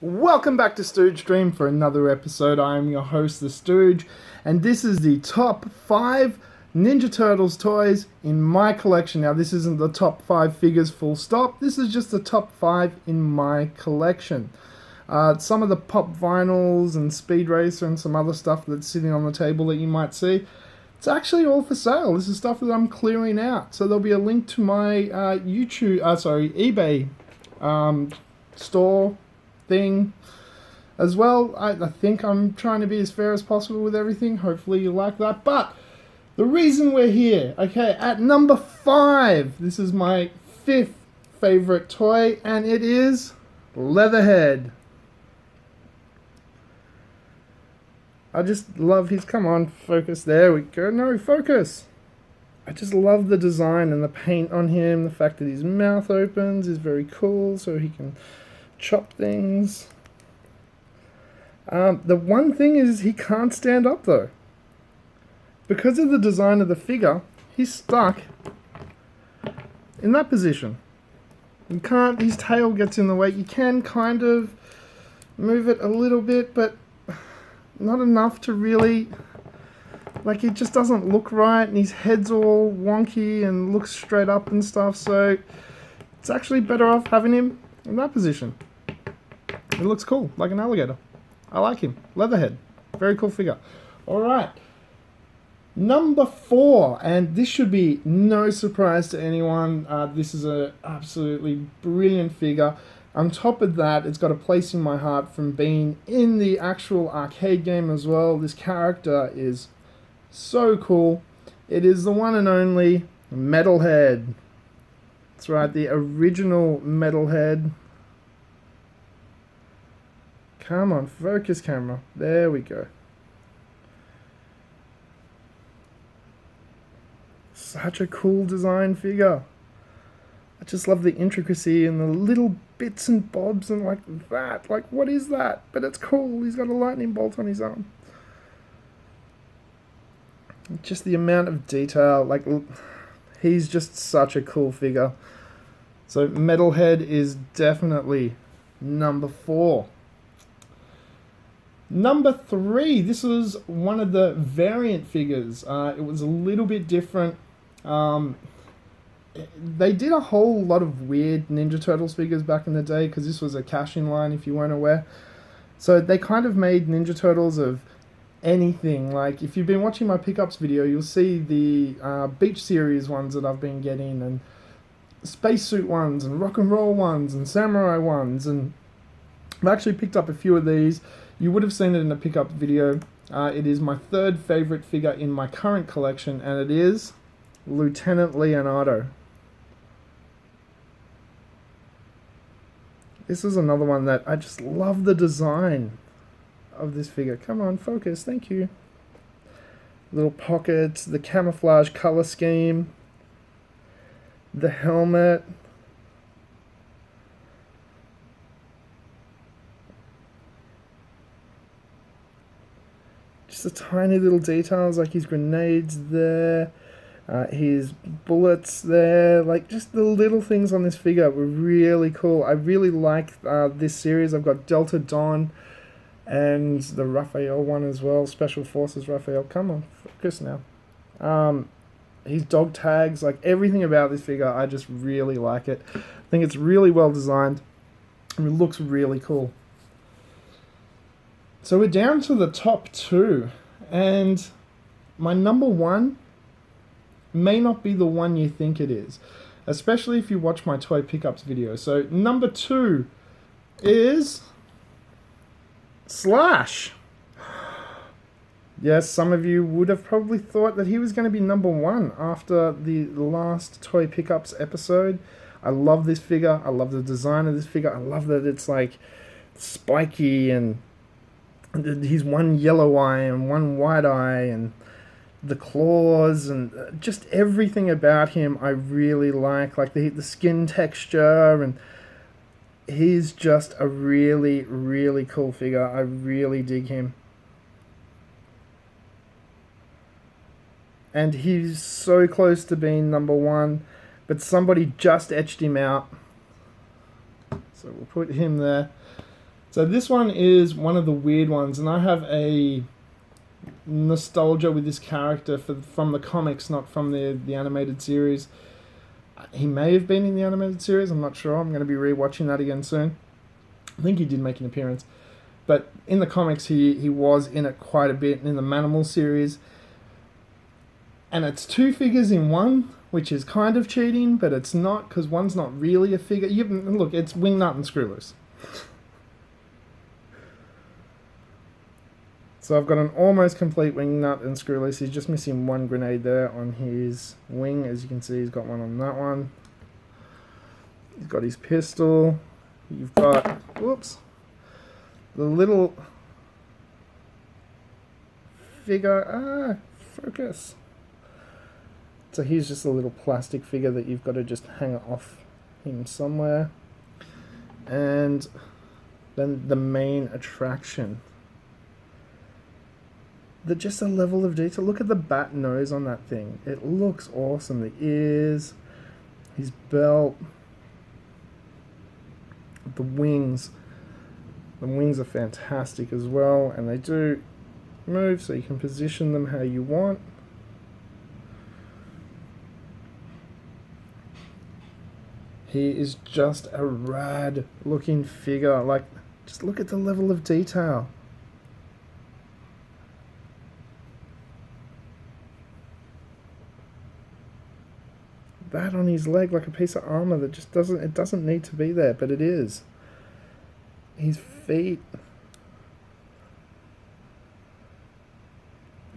Welcome back to Stooge Stream for another episode. I am your host, the Stooge, and this is the top 5 Ninja Turtles toys in my collection. Now, this isn't the top 5 figures full stop, this is just the top 5 in my collection. Some of the pop vinyls and Speed Racer and some other stuff that's sitting on the table that you might see, it's actually all for sale. This is stuff that I'm clearing out. So there'll be a link to my eBay store thing as well. I think I'm trying to be as fair as possible with everything. Hopefully you like that. But the reason we're here, okay, at number 5, this is my 5th favorite toy, and it is Leatherhead. I just love his, come on, focus, there we go, no, focus. I just love the design and the paint on him, the fact that his mouth opens is very cool, so he can chop things. The one thing is he can't stand up though. Because of the design of the figure, he's stuck in that position. You can't, his tail gets in the way. You can kind of move it a little bit, but not enough to really, like, it just doesn't look right, and his head's all wonky and looks straight up and stuff, so it's actually better off having him in that position. It looks cool, like an alligator. I like him. Leatherhead. Very cool figure. Alright. Number 4, and this should be no surprise to anyone. This is an absolutely brilliant figure. On top of that, it's got a place in my heart from being in the actual arcade game as well. This character is so cool. It is the one and only Metalhead. That's right, the original Metalhead. Come on, focus camera. There we go. Such a cool design figure. I just love the intricacy and the little bits and bobs and like that. Like, what is that? But it's cool. He's got a lightning bolt on his arm. Just the amount of detail. Like, he's just such a cool figure. So Metalhead is definitely number 4. Number 3, this was one of the variant figures. It was a little bit different. They did a whole lot of weird Ninja Turtles figures back in the day, because this was a cash-in line if you weren't aware. So they kind of made Ninja Turtles of anything. Like, if you've been watching my pickups video, you'll see the Beach Series ones that I've been getting, and spacesuit ones, and rock and roll ones, and samurai ones, and I've actually picked up a few of these. You would have seen it in a pickup video. It is my 3rd favorite figure in my current collection, and it is Lieutenant Leonardo. This is another one that I just love the design of this figure. Come on, focus, thank you. Little pockets, the camouflage color scheme, the helmet. Just the tiny little details, like his grenades there, his bullets there, like just the little things on this figure were really cool. I really like this series. I've got Delta Dawn and the Raphael one as well, Special Forces Raphael. Come on, focus now. His dog tags, like everything about this figure, I just really like it. I think it's really well designed, and it looks really cool. So we're down to the top 2, and my number 1 may not be the one you think it is, especially if you watch my toy pickups video. So number 2 is Slash. Yes, some of you would have probably thought that he was going to be number 1 after the last toy pickups episode. I love this figure. I love the design of this figure. I love that it's like spiky, and he's one yellow eye and one white eye, and the claws, and just everything about him I really like the skin texture, and he's just a really, really cool figure. I really dig him. And he's so close to being number 1, but somebody just etched him out. So we'll put him there. So this one is one of the weird ones, and I have a nostalgia with this character from the comics, not from the animated series. He may have been in the animated series, I'm not sure. I'm going to be rewatching that again soon. I think he did make an appearance. But in the comics, he was in it quite a bit in the Manimal series. And it's two figures in one, which is kind of cheating, but it's not, because one's not really a figure. Look, it's Wingnut and Screwloose. So I've got an almost complete Wingnut and Screwloose. He's just missing one grenade there on his wing. As you can see, he's got one on that one. He's got his pistol. You've got, whoops, the little figure. Focus. So here's just a little plastic figure that you've got to just hang off him somewhere. And then the main attraction. Just a level of detail. Look at the bat nose on that thing. It looks awesome. The ears, his belt, the wings. The wings are fantastic as well, and they do move, so you can position them how you want. He is just a rad looking figure. Like, just look at the level of detail. That on his leg, like a piece of armor that just doesn't need to be there, but it is. His feet,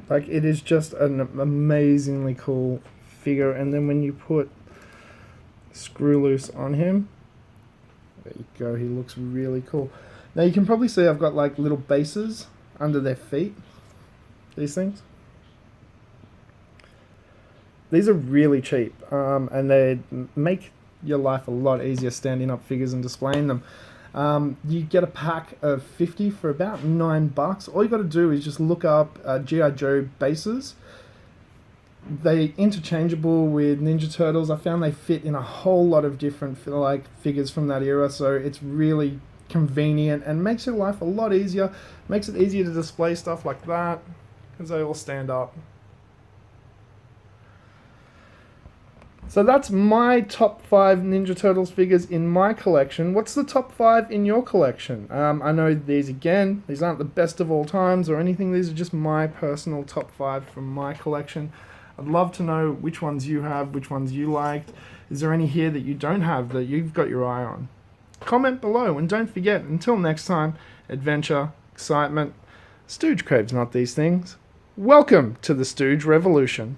like, it is just an amazingly cool figure. And then when you put Screwloose on him, there you go, he looks really cool. Now you can probably see I've got like little bases under their feet, these things. These are really cheap, and they make your life a lot easier standing up figures and displaying them. You get a pack of 50 for about $9. All you got to do is just look up G.I. Joe bases. They're interchangeable with Ninja Turtles. I found they fit in a whole lot of different figures from that era, so it's really convenient and makes your life a lot easier. Makes it easier to display stuff like that because they all stand up. So that's my top 5 Ninja Turtles figures in my collection. What's the top 5 in your collection? I know these aren't the best of all times or anything. These are just my personal top 5 from my collection. I'd love to know which ones you have, which ones you liked. Is there any here that you don't have that you've got your eye on? Comment below, and don't forget, until next time, adventure, excitement, Stooge craves not these things. Welcome to the Stooge Revolution.